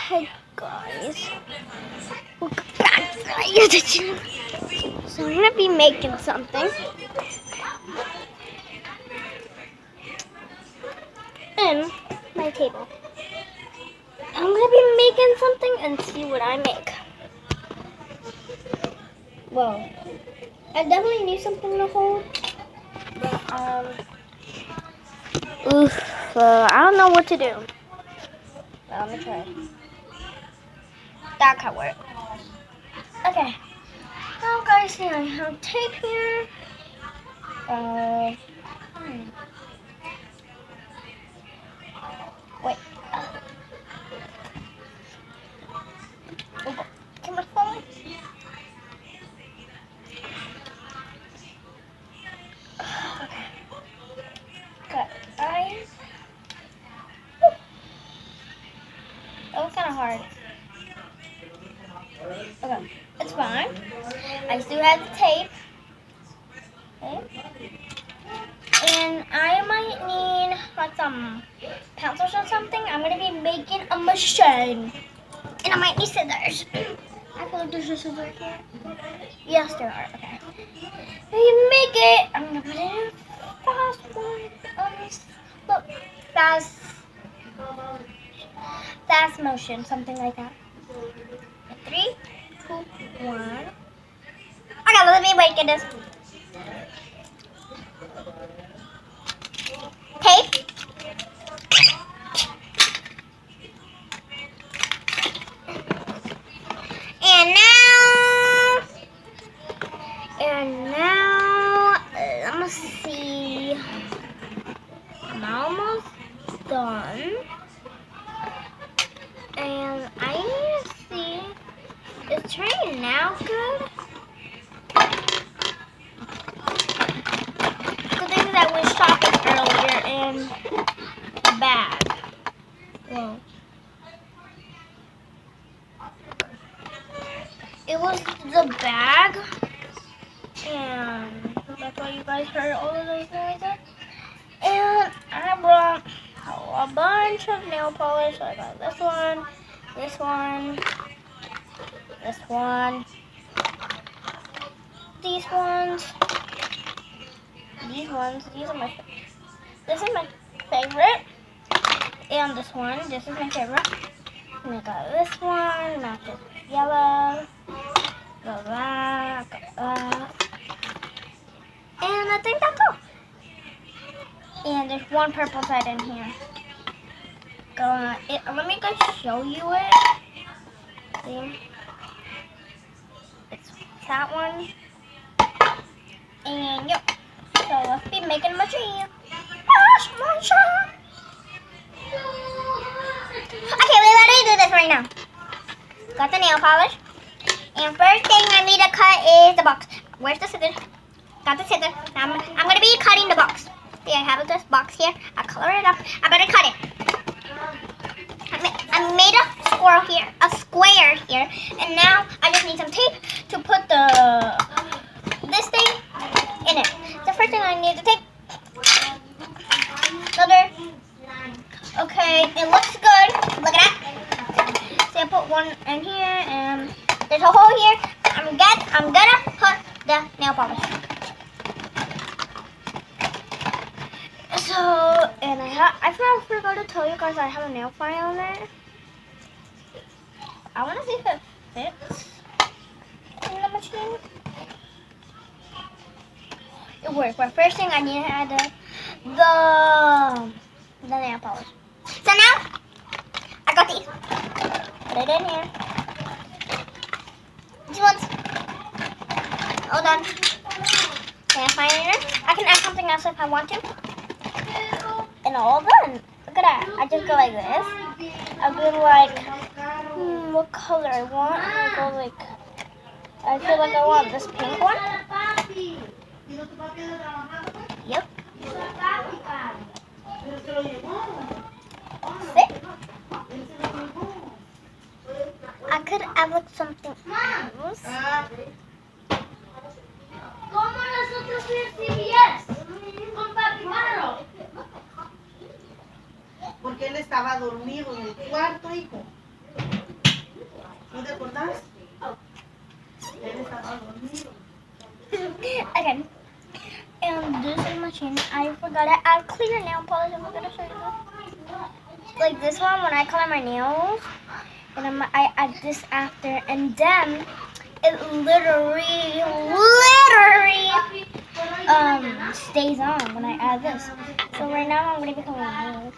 Hey guys, welcome back to my YouTube channel. So I'm gonna be making something in my table. I'm gonna be making something and see what I make. Well, I definitely need something to hold, but I don't know what to do. Well, let me try. That could work. Okay. Now guys, here I have tape here. Wait. Camera phone. Okay. Got eyes. That was kind of hard. Okay, it's fine. I still have the tape. Okay. And I might need like some pencils or something. I'm gonna be making a machine. And I might need scissors. I feel like there's a scissor here. Yes, there are. Okay. We make it. I'm gonna put it in fast one. Look, fast motion, something like that. 3, 2, 1. Okay, let me wait. Get this tape. And now, let me see. I'm almost done. And I need to see, is turning now good? The thing that was shopping earlier in the bag. Whoa. It was the bag. And that's why you guys heard all of those noises. And I brought a bunch of nail polish. So I got this one, this one, this one, these ones, these are my favorite. This is my favorite. And this is my favorite. And I got this one, matches yellow, got that, got that. And I think that's all. And there's one purple side in here. Let me guys show you it. See? It's that one. And yep. So let's be making a machine. Okay, we ready to do this right now. Got the nail polish. And first thing I need to cut is the box. Where's the scissors? Got the scissors. I'm going to be cutting the box. See, I have this box here. I color it up. I better cut it. I made a square here. And now I just need some tape to put this thing in it. The first thing I need is tape. Another. Okay, it looks good. Look at that. See, I put one in here and there's a hole here. I'm gonna put the nail polish. So, and I forgot to tell you guys I have a nail file on it. I want to see if it fits in the machine. It works, but first thing I need to add the nail polish. So now, I got these. Put it in here. These ones. All done. Can I find it? I can add something else if I want to. And all done. Look at that. I just go like this. I go like, what color I want. I go like, I feel like I want this pink one. Yep. Sit. I could add like something else. Porque él estaba dormido en el cuarto, hijo. Okay. And this is machine. I forgot to add clear nail polish. I'm gonna show you this. Like this one, when I color my nails, and I add this after, and then it literally stays on when I add this. So right now I'm gonna be coloring nails.